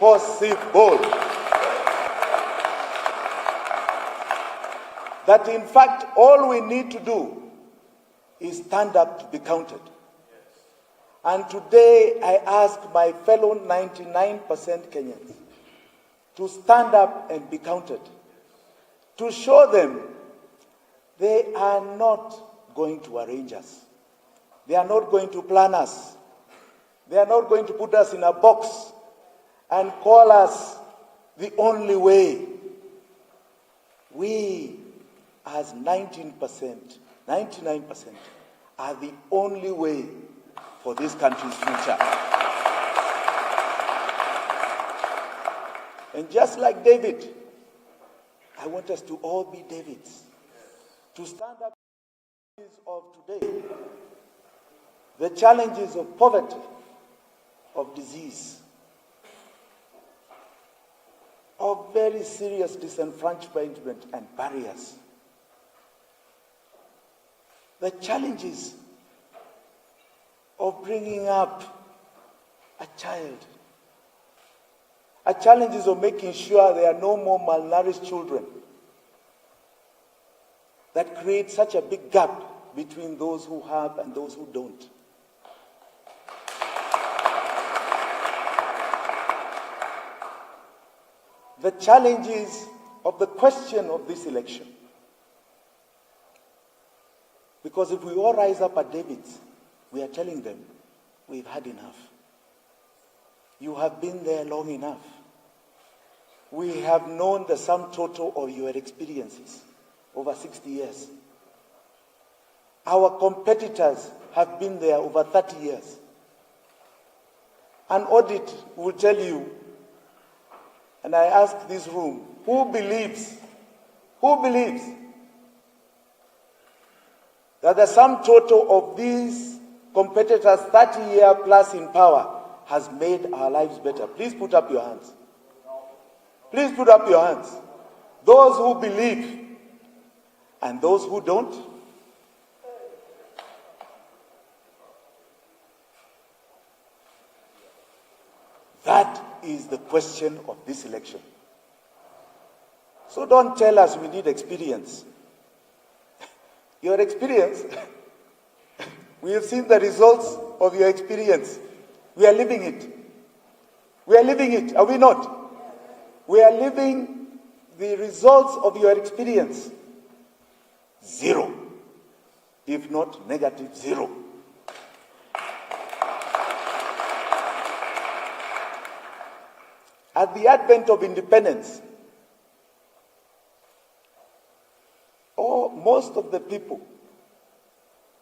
possible. That in fact, all we need to do is stand up to be counted. And today I ask my fellow 99% Kenyans to stand up and be counted, to show them they are not going to arrange us. They are not going to plan us. They are not going to put us in a box and call us the only way. We, as 19%, 99%, are the only way for this country's future. And just like David, I want us to all be Davids, to stand up to the challenges of today, the challenges of poverty, of disease, of very serious disenfranchisement and barriers, the challenges of bringing up a child, challenges of making sure there are no more malnourished children, that create such a big gap between those who have and those who don't. The challenges of the question of this election. Because if we all rise up at David's, we are telling them, we've had enough. You have been there long enough. We have known the sum total of your experiences over 60 years. Our competitors have been there over 30 years. An audit will tell you, and I ask this room, who believes that the sum total of these competitors 30 years plus in power has made our lives better? Please put up your hands. Please put up your hands. Those who believe and those who don't. That is the question of this election. So don't tell us we need experience. Your experience, we have seen the results of your experience. We are living it. We are living it, are we not? We are living the results of your experience. Zero, if not negative zero. At the advent of independence, most of the people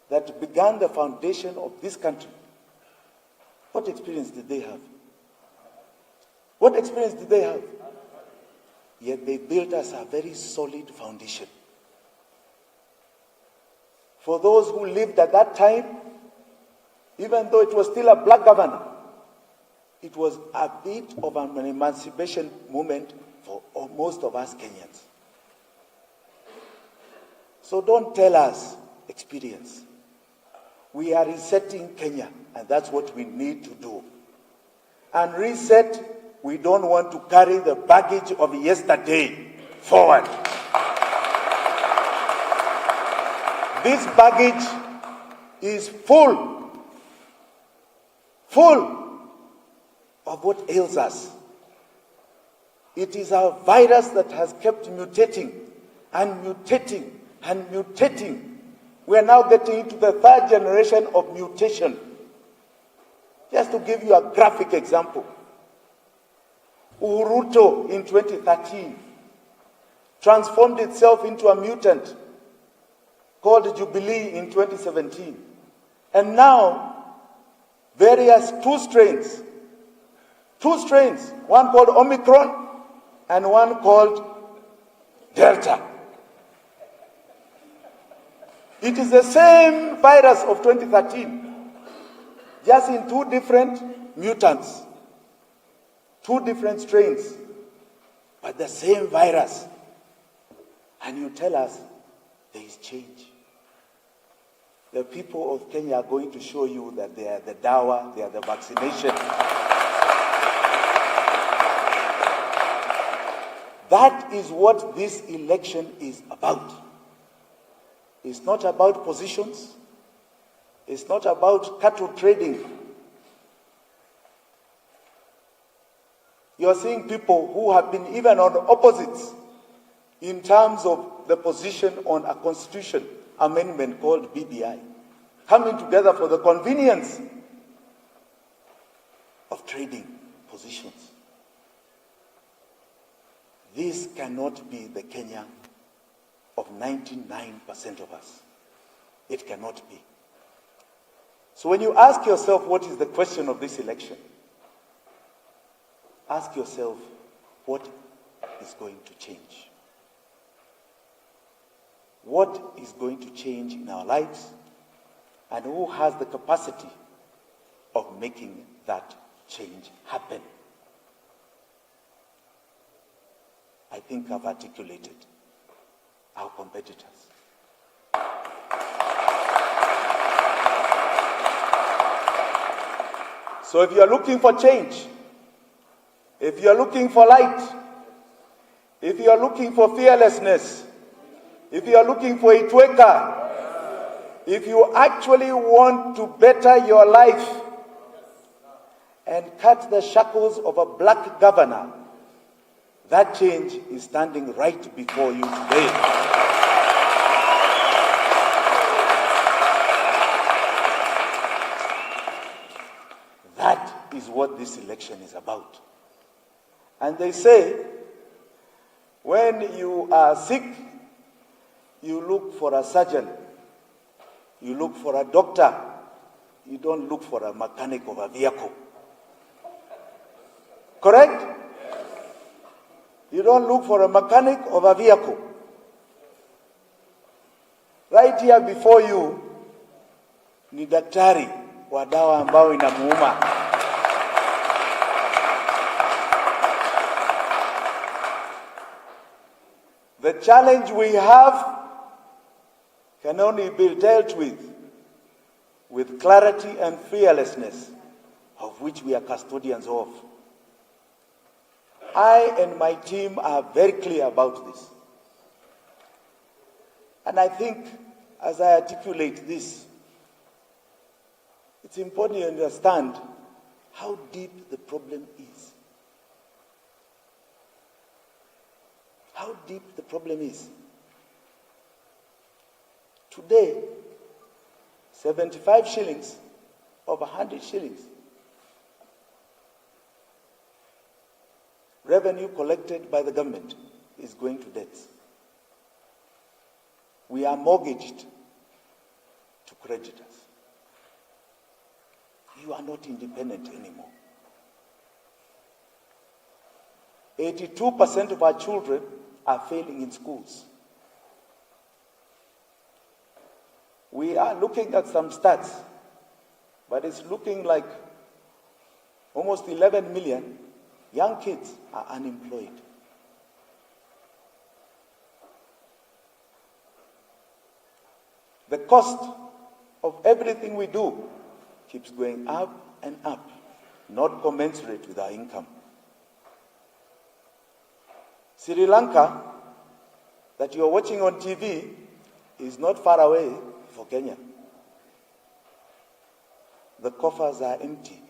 that began the foundation of this country, what experience did they have? What experience did they have? Yet they built us a very solid foundation. For those who lived at that time, even though it was still a black governor, it was a bit of an emancipation movement for most of us Kenyans. So don't tell us experience. We are resetting Kenya, and that's what we need to do. And reset, we don't want to carry the baggage of yesterday forward. This baggage is full of what ails us. It is our virus that has kept mutating and mutating and mutating. We are now getting into the third generation of mutation. Just to give you a graphic example, Ruto in 2013 transformed itself into a mutant called Jubilee in 2017. And now, various two strains, one called Omicron and one called Delta. It is the same virus of 2013, just in two different mutants, two different strains, but the same virus. And you tell us there is change. The people of Kenya are going to show you that they are the dawa, they are the vaccination. That is what this election is about. It's not about positions. It's not about cattle trading. You're seeing people who have been even on opposites in terms of the position on a constitution amendment called BBI, coming together for the convenience of trading positions. This cannot be the Kenya of 99% of us. It cannot be. So when you ask yourself what is the question of this election, ask yourself what is going to change. What is going to change in our lives, and who has the capacity of making that change happen? I think I've articulated our competitors. So if you are looking for change, if you are looking for light, if you are looking for fearlessness, if you are looking for Itweka, if you actually want to better your life and cut the shackles of a black governor, that change is standing right before you today. That is what this election is about. And they say, when you are sick, you look for a surgeon, you look for a doctor, you don't look for a mechanic of a vehicle. Correct? You don't look for a mechanic of a vehicle. Right here before you ni daktari wa dawa ambao inamuuma. The challenge we have can only be dealt with clarity and fearlessness, of which we are custodians of. I and my team are very clear about this. And I think as I articulate this, it's important to understand how deep the problem is. How deep the problem is. Today, 75 shillings of 100 shillings. Revenue collected by the government is going to debts. We are mortgaged to creditors. You are not independent anymore. 82% of our children are failing in schools. We are looking at some stats, but it's looking like almost 11 million young kids are unemployed. The cost of everything we do keeps going up and up, not commensurate with our income. Sri Lanka, that you are watching on TV, is not far away for Kenya. The coffers are empty.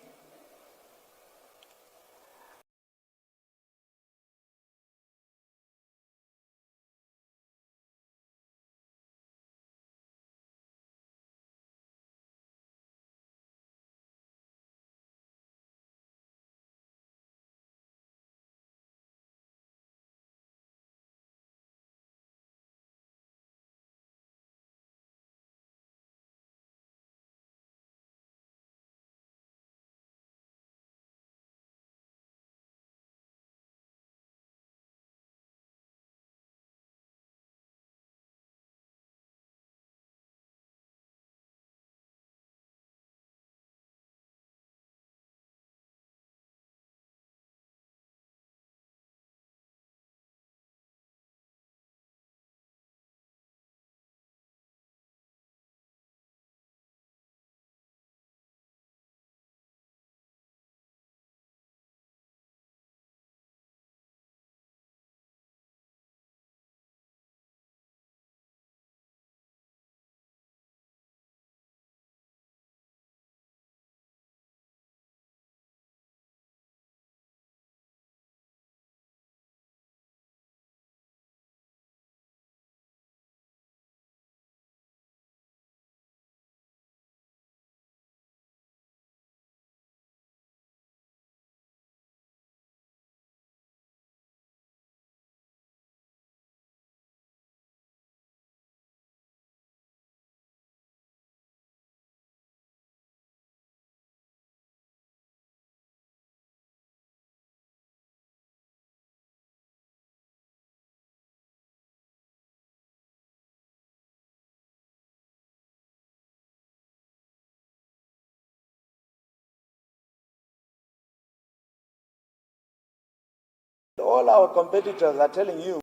all our competitors are telling you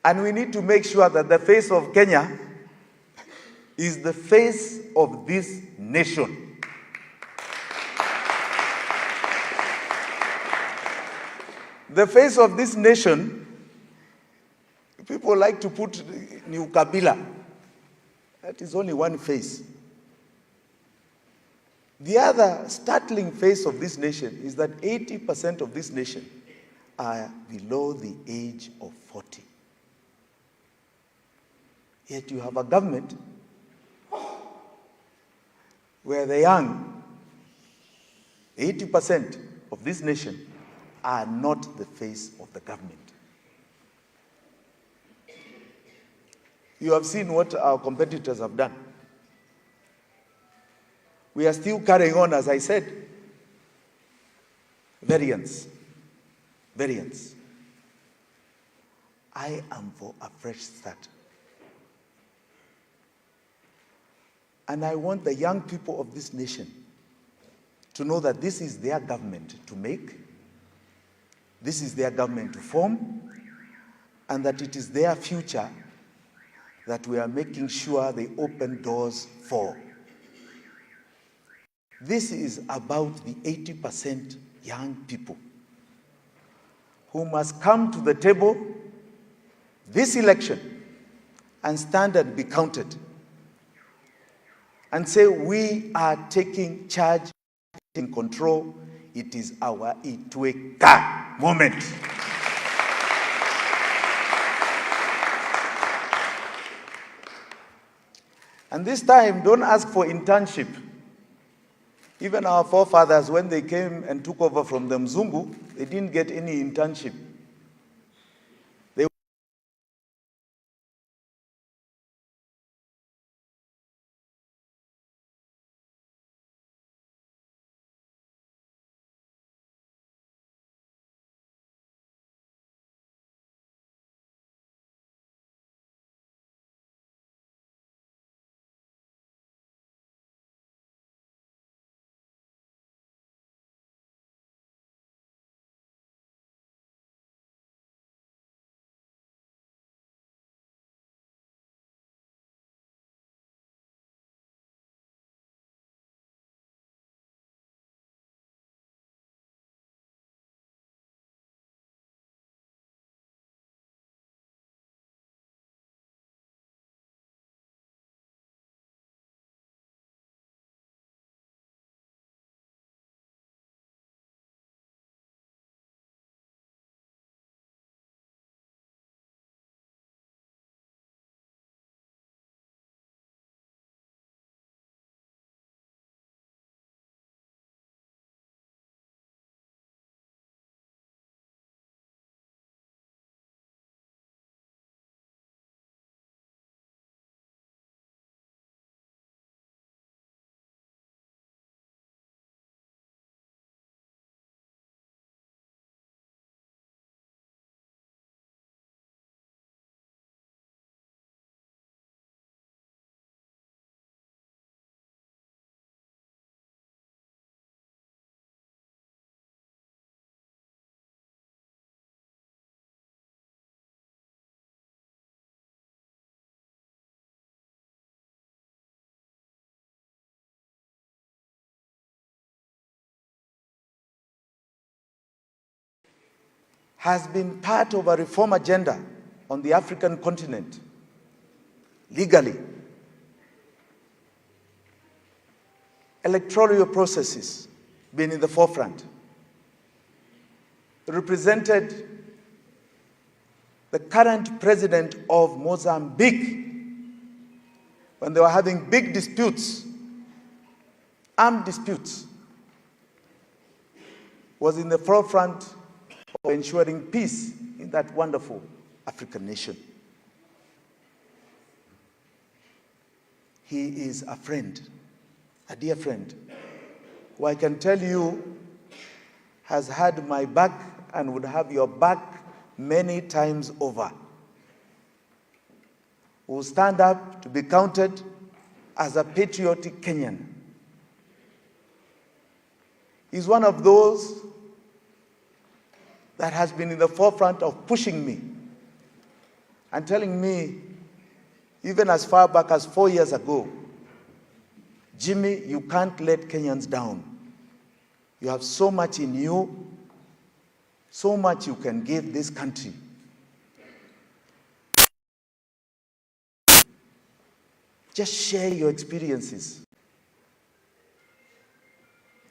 and we need to make sure that the face of Kenya is the face of this nation. The face of this nation, people like to put New Kabila. That is only one face. The other startling face of this nation is that 80% of this nation are below the age of 40. Yet you have a government where the young, 80% of this nation, are not the face of the government. You have seen what our competitors have done. We are still carrying on, as I said, variance. I am for a fresh start. And I want the young people of this nation to know that this is their government to make, this is their government to form, and that it is their future that we are making sure they open doors for. This is about the 80% young people who must come to the table this election and stand and be counted and say, we are taking charge, taking control. It is our Itweka moment. And this time, don't ask for internship. Even our forefathers, when they came and took over from the Mzungu, they didn't get any internship. has been part of a reform agenda on the African continent, legally. Electoral processes been in the forefront. Represented the current president of Mozambique when they were having big disputes, armed disputes, was in the forefront of ensuring peace in that wonderful African nation. He is a friend, a dear friend, who I can tell you has had my back and would have your back many times over. Will stand up to be counted as a patriotic Kenyan. He's one of those that has been in the forefront of pushing me and telling me, even as far back as 4 years ago, Jimmy, you can't let Kenyans down. You have so much in you, so much you can give this country. Just share your experiences.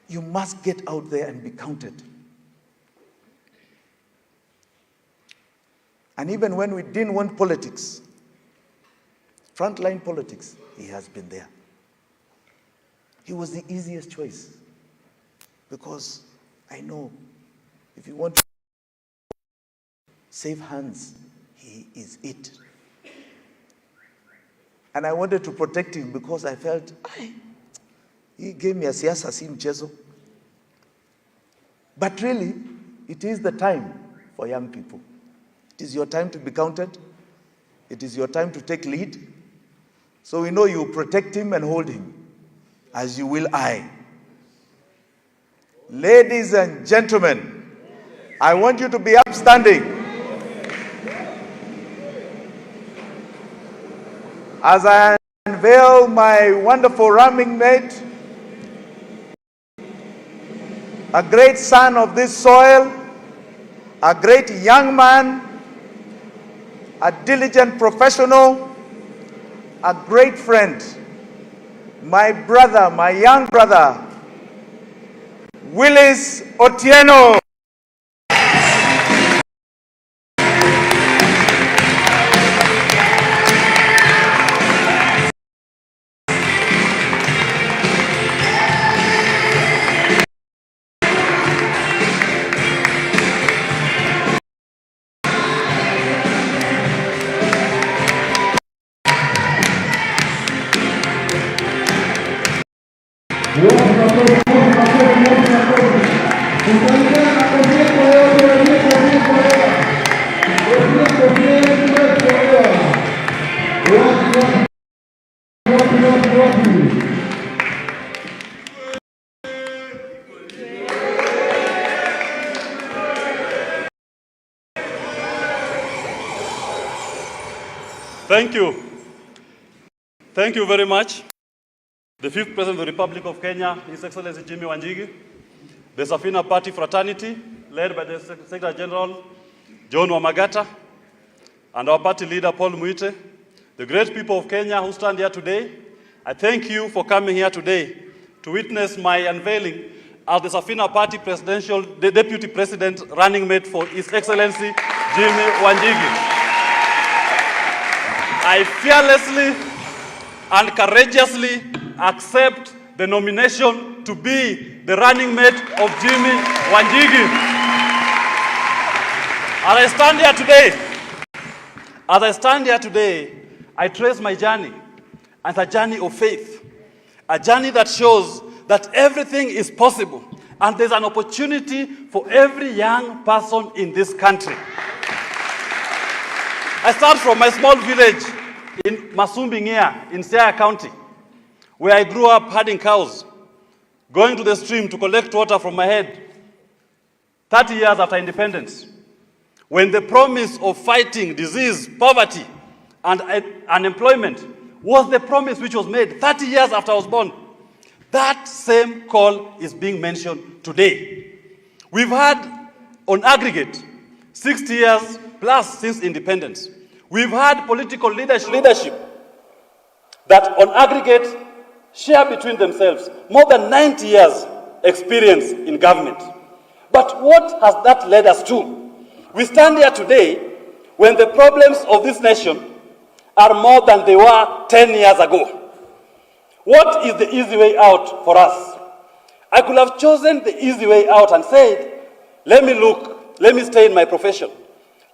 You must get out there and be counted. And even when we didn't want politics, frontline politics, he has been there. He was the easiest choice because I know if you want to save hands, he is it. And I wanted to protect him because I felt, he gave me a siasa si mchezo. But really, it is the time for young people. It is your time to be counted. It is your time to take lead. So we know you protect him and hold him, as you will I. Ladies and gentlemen, I want you to be upstanding as I unveil my wonderful running mate, a great son of this soil, a great young man, a diligent professional, a great friend, my brother, my young brother, Willis Otieno. Thank you. Thank you very much. The fifth President of the Republic of Kenya, His Excellency Jimmy Wanjigi, the Safina Party Fraternity, led by the Secretary General, John Wamagata, and our party leader, Paul Muite, the great people of Kenya who stand here today, I thank you for coming here today to witness my unveiling as the Safina Party the Deputy President running mate for His Excellency Jimmy Wanjigi. I fearlessly and courageously accept the nomination to be the running mate of Jimmy Wanjigi. As I stand here today, I trace my journey as a journey of faith, a journey that shows that everything is possible and there's an opportunity for every young person in this country. I start from my small village in Masumbingia in Siaya County, where I grew up herding cows, going to the stream to collect water from my head. 30 years after independence, when the promise of fighting disease, poverty, and unemployment was the promise which was made 30 years after I was born, that same call is being mentioned today. We've had, on aggregate, 60 years plus since independence. We've had political leadership that on aggregate share between themselves more than 90 years experience in government. But what has that led us to? We stand here today when the problems of this nation are more than they were 10 years ago. What is the easy way out for us? I could have chosen the easy way out and said, let me stay in my profession.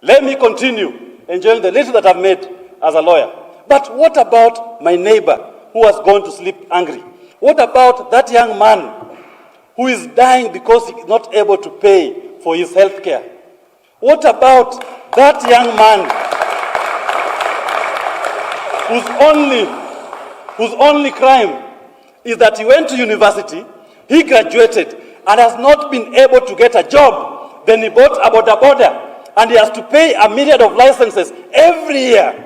Let me continue enjoying the little that I've made as a lawyer. But what about my neighbor who has gone to sleep angry? What about that young man who is dying because he is not able to pay for his health care? What about that young man whose only crime is that he went to university, he graduated, and has not been able to get a job? Then he bought a boda, and he has to pay a myriad of licenses every year.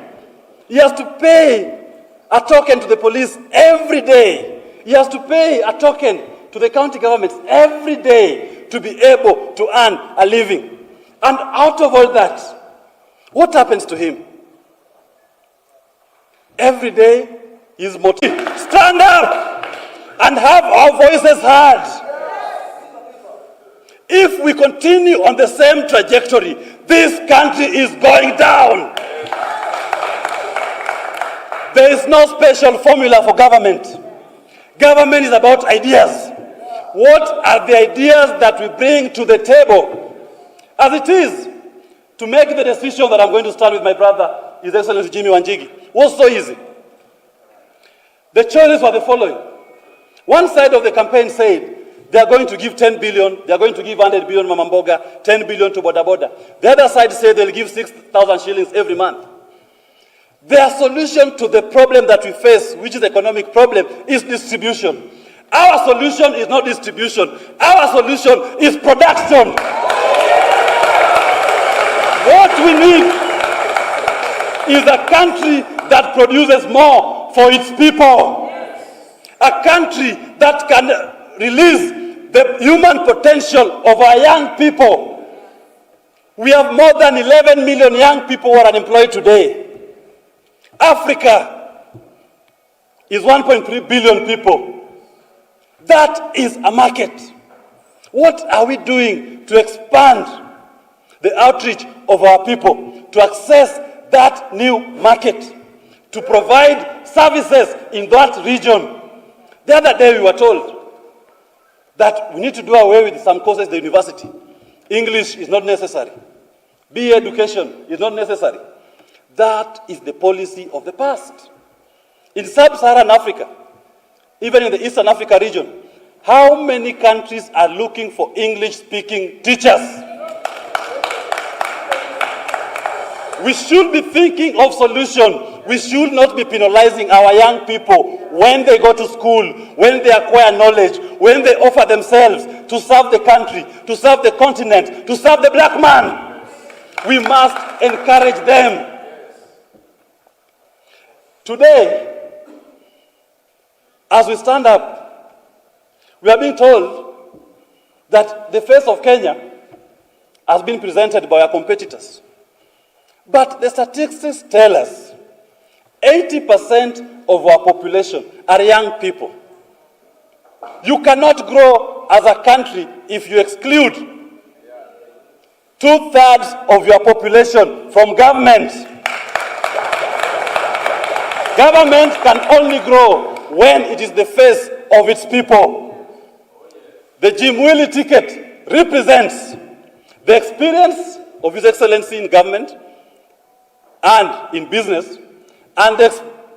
He has to pay a token to the police every day. He has to pay a token to the county governments every day to be able to earn a living. And out of all that, what happens to him? Every day, his motive. Stand up and have our voices heard. If we continue on the same trajectory, this country is going down. There is no special formula for government. Government is about ideas. What are the ideas that we bring to the table? As it is, to make the decision that I'm going to start with my brother, His Excellency Jimmy Wanjigi, was so easy. The choices were the following. One side of the campaign said they are going to give 10 billion, they are going to give 100 billion Mamamboga, 10 billion to Boda Boda. The other side said they'll give 6,000 shillings every month. Their solution to the problem that we face, which is the economic problem, is distribution. Our solution is not distribution. Our solution is production. What we need is a country that produces more for its people. A country that can release the human potential of our young people. We have more than 11 million young people who are unemployed today. Africa is 1.3 billion people. That is a market. What are we doing to expand the outreach of our people, to access that new market, to provide services in that region? The other day we were told that we need to do away with some courses at the university. English is not necessary. BA education is not necessary. That is the policy of the past. In sub-Saharan Africa, even in the Eastern Africa region, how many countries are looking for English-speaking teachers? We should be thinking of solutions. We should not be penalizing our young people when they go to school, when they acquire knowledge, when they offer themselves to serve the country, to serve the continent, to serve the black man. We must encourage them. Today, as we stand up, we are being told that the face of Kenya has been presented by our competitors. But the statistics tell us 80% of our population are young people. You cannot grow as a country if you exclude 2/3 of your population from government. Government can only grow when it is the face of its people. The Jim Willie ticket represents the experience of His Excellency in government and in business, and the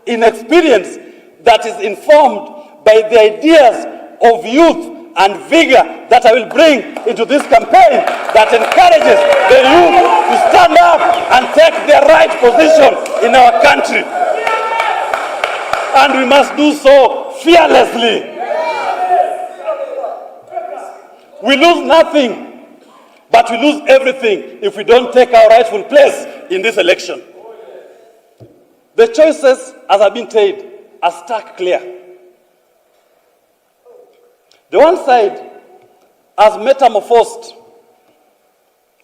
inexperience that is informed by the ideas of youth and vigor that I will bring into this campaign that encourages the youth to stand up and take their right position in our country. And we must do so fearlessly. We lose nothing, but we lose everything if we don't take our rightful place in this election. The choices, as have been said, are stark clear. The one side has metamorphosed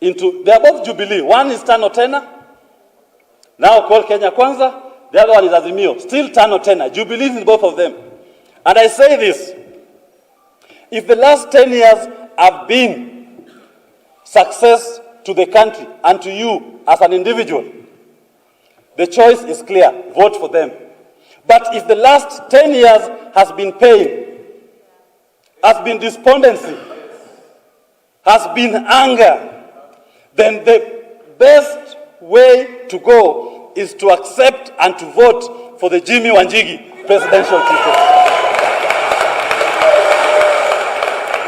into, they are both Jubilee. One is Tano Tena, now called Kenya Kwanza. The other one is Azimio, still Tano Tena. Jubilee in both of them. And I say this, if the last 10 years have been success to the country and to you as an individual, the choice is clear, vote for them. But if the last 10 years has been pain, has been despondency, has been anger, then the best way to go is to accept and to vote for the Jimmy Wanjigi presidential ticket.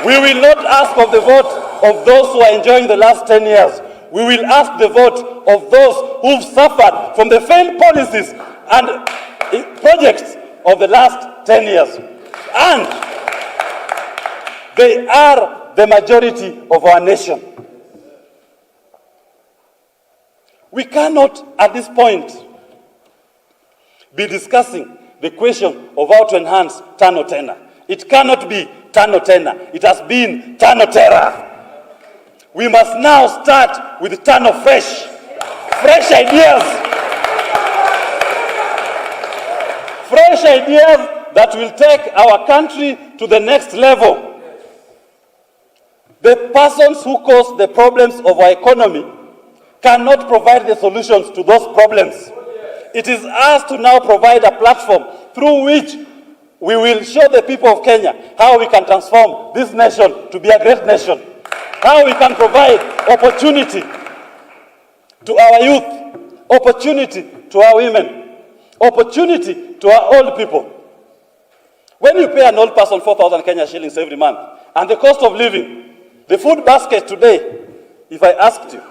We will not ask of the vote of those who are enjoying the last 10 years. We will ask the vote of those who've suffered from the failed policies and projects of the last 10 years. And they are the majority of our nation. We cannot, at this point, be discussing the question of how to enhance Tano Tena. It cannot be Tano Tena. It has been Tano Terra. We must now start with Tano Fresh. Fresh ideas. Fresh ideas that will take our country to the next level. The persons who cause the problems of our economy cannot provide the solutions to those problems. It is us to now provide a platform through which we will show the people of Kenya how we can transform this nation to be a great nation, how we can provide opportunity to our youth, opportunity to our women, opportunity to our old people. When you pay an old person 4,000 Kenya shillings every month, and the cost of living, the food basket today, if I asked you,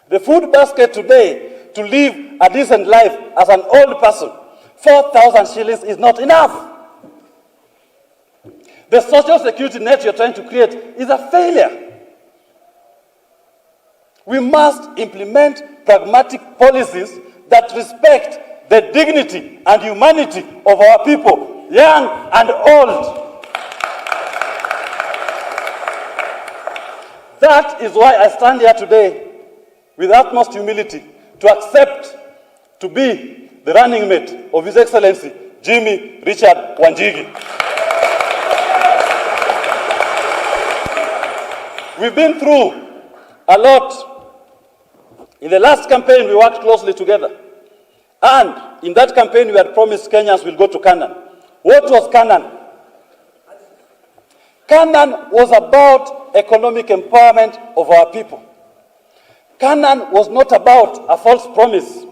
the food basket today to live a decent life as an old person, 4,000 shillings is not enough. The social security net you're trying to create is a failure. We must implement pragmatic policies that respect the dignity and humanity of our people, young and old. That is why I stand here today with utmost humility to accept to be the running mate of His Excellency Jimmy Richard Wanjigi. We've been through a lot. In the last campaign, we worked closely together. And in that campaign, we had promised Kenyans will go to Canaan. What was Canaan? Canaan was about economic empowerment of our people. Canaan was not about a false promise.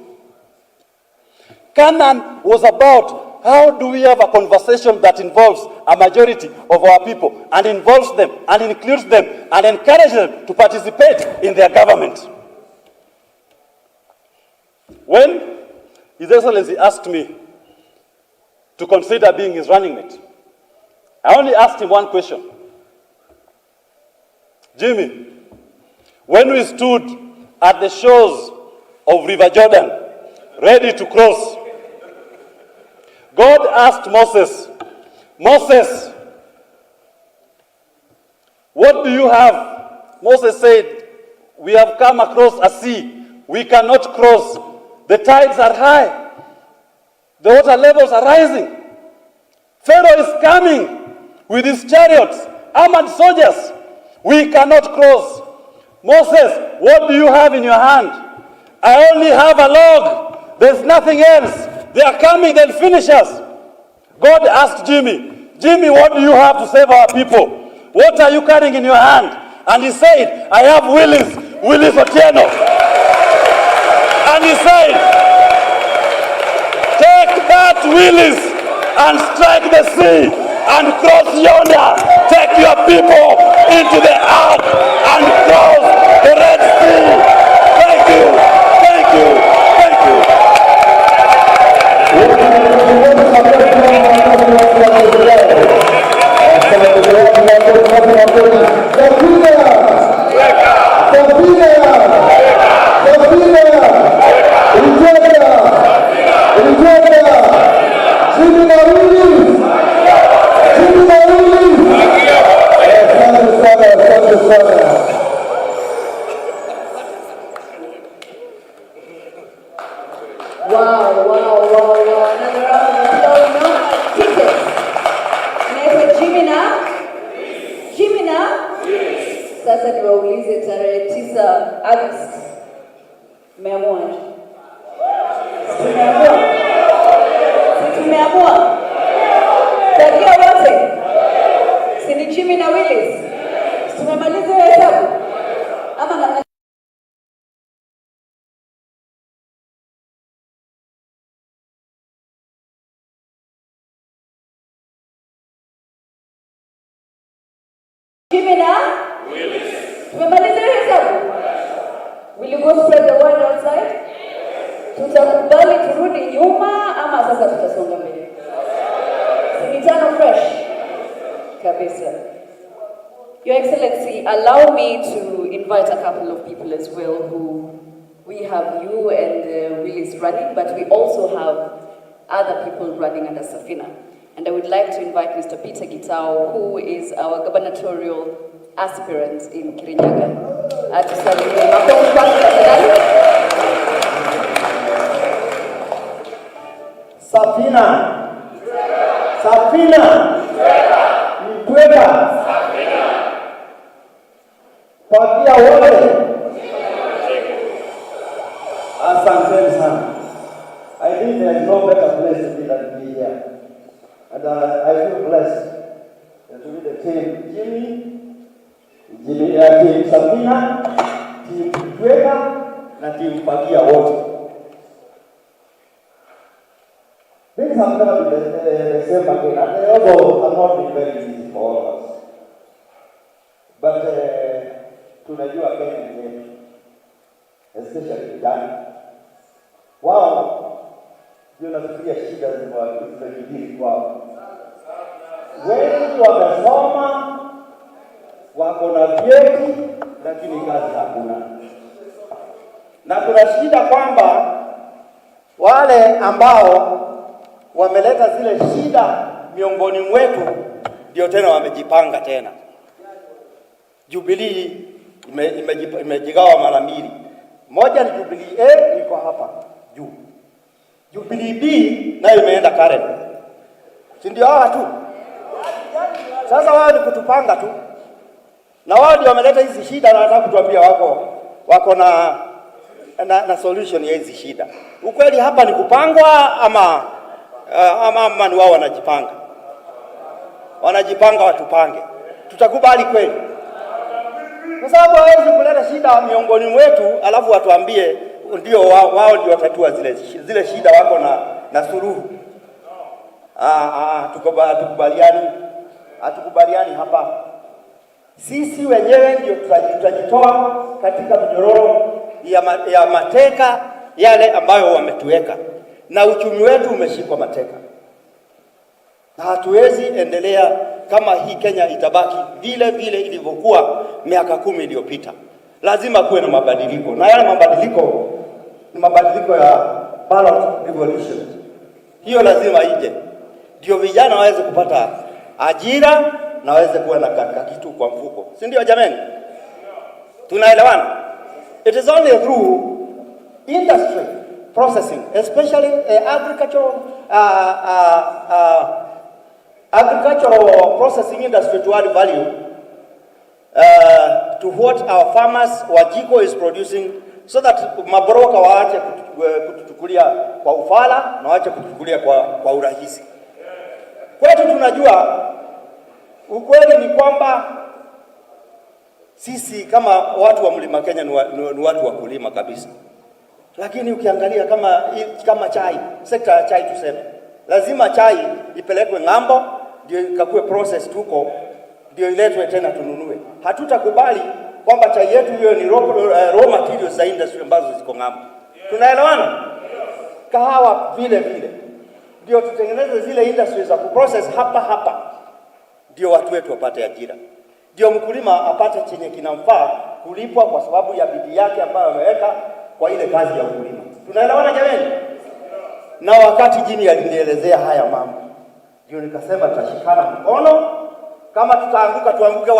Canaan was about how do we have a conversation that involves a majority of our people and involves them and includes them and encourages them to participate in their government. When His Excellency asked me to consider being his running mate, I only asked him one question. Jimmy, when we stood at the shores of River Jordan, ready to cross, God asked Moses, Moses, what do you have? Moses said, we have come across a sea. We cannot cross. The tides are high. The water levels are rising. Pharaoh is coming with his chariots, armored soldiers. We cannot cross. Moses, what do you have in your hand? I only have a log. There's nothing else. They are coming, they'll finish us. God asked Jimmy, Jimmy, what do you have to save our people? What are you carrying in your hand? And he said, I have Willis Otieno. And he said, take that Willis and strike the sea and cross yonder. Take your people into the ark and cross the Red Sea. Thank you, thank you, thank you. Wow. Another round of applause. No tickets. Naitwa Jimina. Sasa niwaulize tarehe 9 Agosti. Mmeamua? Tumeamua. Takia wote. Si ni Jimina Willis. Tumemaliza hesabu. Ama na Jimina Willis. Tumemaliza hesabu. Will you go spread the word outside? Tutakubali turudi nyuma ama sasa tutasonga mbele? Sinitano fresh. Kabisa. Your Excellency, allow me to invite a couple of people as well who we have you and Willis running, but we also have other people running under Safina. And I would like to invite Mr. Peter Gitao, who is our gubernatorial aspirant in Kirinyaga. Safina. Mtweka. Pakia wote. Asante sana. I think there is no better place to be than to be here. And I feel blessed to be the team Jimmy, team Safina, team Mtweka, na team Pakia wote. Things have never been the same again, and they also have not been very easy for all of us. But tunajua Kenya ni yetu, especially vijana. Wao ndio nafikiria shida zimewakabili kwao. Wengi wamesoma, wako na vyeti, lakini kazi hakuna. Na kuna shida kwamba wale ambao wameleta zile shida miongoni mwetu ndio tena wamejipanga tena. Jubilee imejigawa mara mbili. Moja ni Jubilee A iko hapa juu. Jubilee B nayo imeenda Karen. Si ndio hawa tu? Sasa wao ni kutupanga tu. Na wao ndio wameleta hizi shida na wanataka kutuambia wako na solution ya hizi shida. Ukweli hapa ni kupangwa ama ni wao wanajipanga? Wanajipanga watupange. Tutakubali kweli? Kwa sababu hawezi kuleta shida miongoni mwetu alafu watuambie ndio wao ndio watatua zile shida, wako na suluhu. Hatukubaliani hapa. Sisi wenyewe ndio tutajitoa katika minyororo ya mateka yale ambayo wametuweka. Na uchumi wetu umeshikwa mateka. Na hatuwezi endelea kama hii Kenya itabaki vile ilivyokuwa miaka 10 iliyopita. Lazima kuwe na mabadiliko. Na yale mabadiliko ni mabadiliko ya ballot revolution. Hiyo lazima ije. Ndio vijana waweze kupata ajira na waweze kuwa na kitu kwa mfuko. Si ndio jamani? Tunaelewana? It is only through industry processing, especially agricultural processing industry to add value to what our farmers Wanjigi is producing, so that mabroka waache kutuchukulia kwa ufala na waache kutuchukulia kwa urahisi. Kwetu tunajua ukweli ni kwamba sisi kama watu wa Mlima Kenya ni watu wa kulima kabisa. Lakini ukiangalia kama chai, sekta ya chai tuseme, lazima chai ipelekwe ng'ambo ndio ikakue process tuko ndio iletwe tena tununue. Hatutakubali kwamba chai yetu hiyo ni raw materials za industry ambazo ziko ng'ambo. Tunaelewana? Kahawa vile ndio tutengeneze zile industries za kuprocess hapa ndio watu wetu wapate ajira. Ndio mkulima apate chenye kinamfaa kulipwa kwa sababu ya bidii yake ambayo ameweka kwa ile kazi ya ukulima. Tunaelewana jamani? Na wakati Jimmy alinielezea haya mambo, ndio nikasema tutashikana mkono, kama tutaanguka tuanguke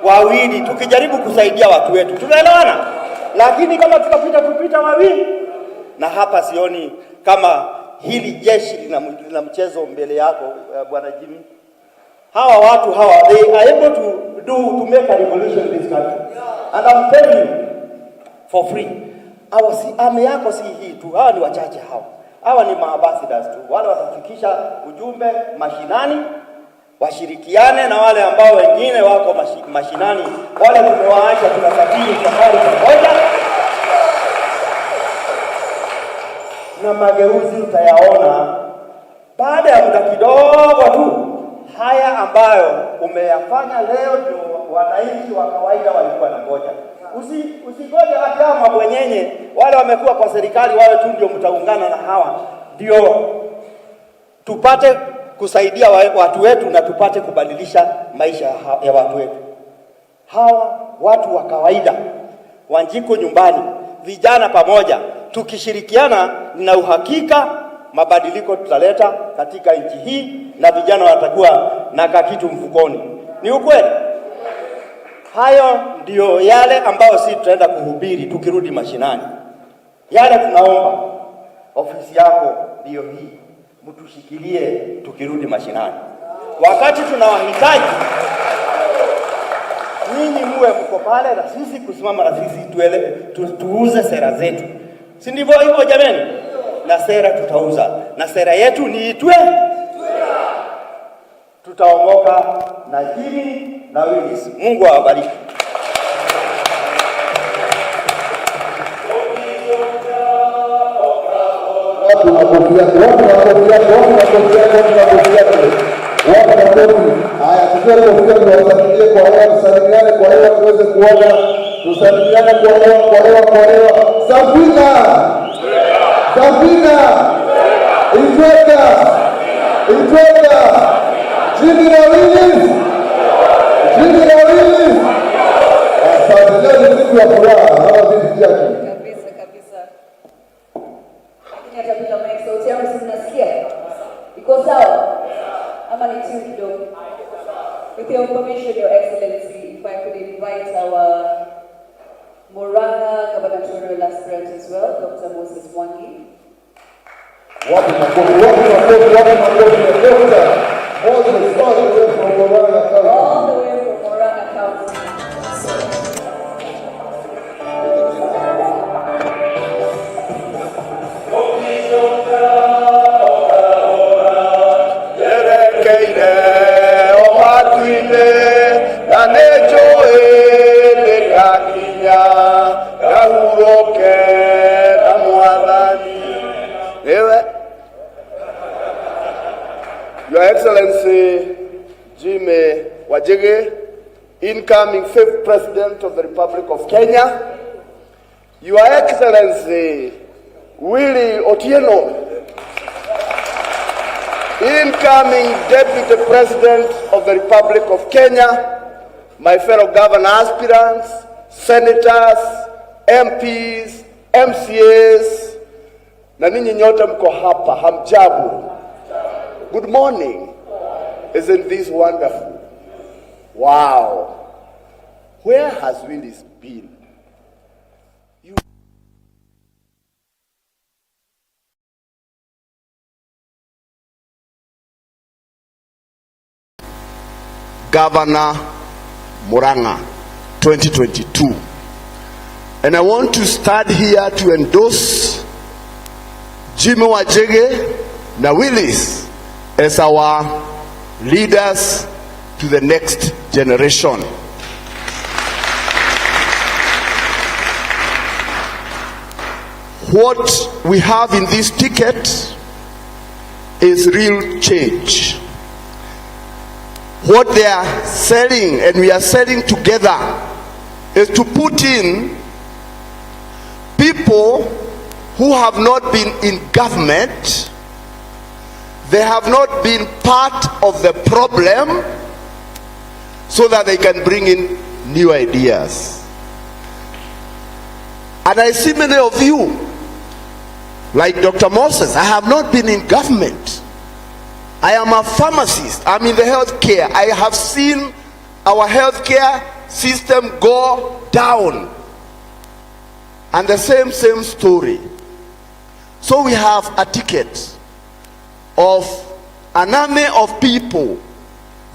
wawili tukijaribu kusaidia watu wetu. Tunaelewana? Lakini kama tupita wawili na hapa sioni kama hili jeshi lina mchezo mbele yako, Bwana Jimmy. Hawa watu hawa, they are able to make a revolution in this country. And I'm telling you for free. Ame yako si hii tu, hawa ni wachache hawa. Hawa ni maambassadors tu. Wale watafikisha ujumbe mashinani, washirikiane na wale ambao wengine wako mashinani. Wale tumewaacha, tunasafiri safari pamoja. Na mageuzi utayaona baada ya muda kidogo tu. Haya ambayo umeyafanya leo ndio wananchi wa kawaida walikuwa wanangoja. Usigoje hata mabwenyenye wale wamekuwa kwa serikali wawe tu ndio mtaungana na hawa ndio tupate kusaidia watu wetu na tupate kubadilisha maisha ya watu wetu. Hawa watu wa kawaida, Wanjiko nyumbani, vijana pamoja, tukishirikiana na uhakika mabadiliko tutaleta katika nchi hii na vijana watakuwa na kakitu mfukoni. Ni ukweli? Hayo ndio yale ambayo sisi tutaenda kuhubiri tukirudi mashinani. Yale tunaomba, ofisi yako ndio hii, mtushikilie tukirudi mashinani. Wakati tunawahitaji ninyi muwe mko pale na sisi kusimama na sisi tuuze sera zetu. Si ndivyo hivyo jameni? Na sera tutauza. Na sera yetu ni itwe. Tutaongoka na Jimmy na Willis. Mungu awabariki. Jimmy na Willis. Asante, leo ni siku ya furaha. Hawa vipi yake? Kabisa. Lakini hata bila mic sauti yangu sinasikia. Iko sawa? Ama ni tune kidogo? With your permission, Your Excellency, if I could invite our Murang'a gubernatorial aspirant as well, Dr. Moses Mwangi. Wapi makofi. All the way from Murang'a County. All the way from Murang'a County. Your Excellency Jimmy Wanjigi, incoming 5th President of the Republic of Kenya, Your Excellency Willie Otieno, incoming Deputy President of the Republic of Kenya, my fellow governor aspirants, senators, MPs, MCAs, na ninyi nyote mko hapa, hamjambo. Good morning. Isn't this wonderful? Wow. Where has Willis been? Governor Murang'a 2022. And I want to start here to endorse Jimmy Wanjigi na Willis as our leaders to the next generation. What we have in this ticket is real change. What they are selling and we are selling together is to put in people who have not been in government. They have not been part of the problem, so that they can bring in new ideas. And I see many of you, like Dr. Moses, I have not been in government. I am a pharmacist. I'm in the healthcare. I have seen our healthcare system go down. And the same story. So we have a ticket of an army of people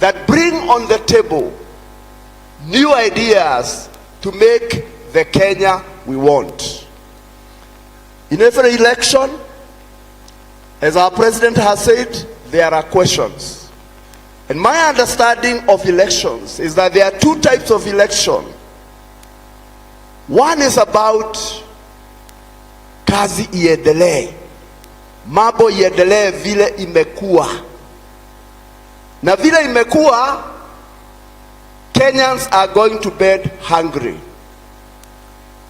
that bring on the table new ideas to make the Kenya we want. In every election, as our president has said, there are questions. And my understanding of elections is that there are two types of election. One is about kazi iendelee, mambo iendelee vile imekuwa. Na vile imekuwa, Kenyans are going to bed hungry.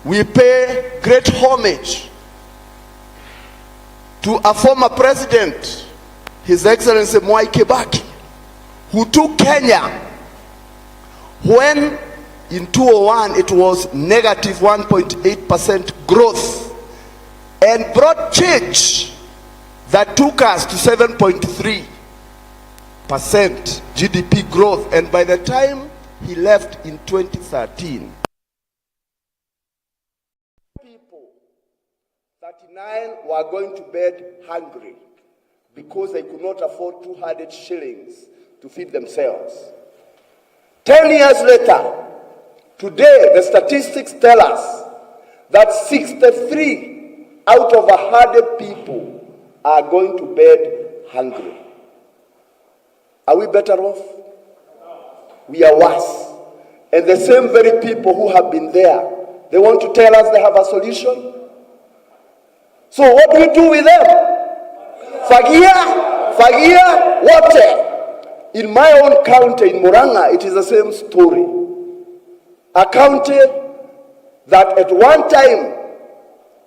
We pay great homage to a former president, His Excellency Mwai Kibaki, who took Kenya when in 2001 it was negative 1.8% growth and brought change that took us to 7.3% GDP growth. And by the time he left in 2013, people 39 were going to bed hungry because they could not afford 200 shillings to feed themselves. 10 years later, today the statistics tell us that 63 out of 100 people are going to bed hungry. Are we better off? We are worse. And the same very people who have been there, they want to tell us they have a solution. So what do we do with them? Fagia, water. In my own county, in Murang'a, it is the same story. A county that at one time,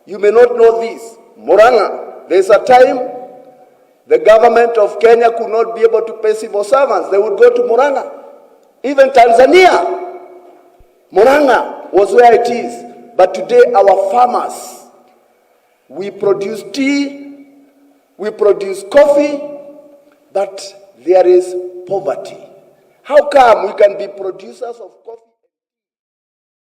you may not know this, Murang'a, there's a time the government of Kenya could not be able to pay civil servants. They would go to Murang'a. Even Tanzania, Murang'a was where it is. But today our farmers, we produce tea, we produce coffee, but there is poverty. How come we can be producers of coffee?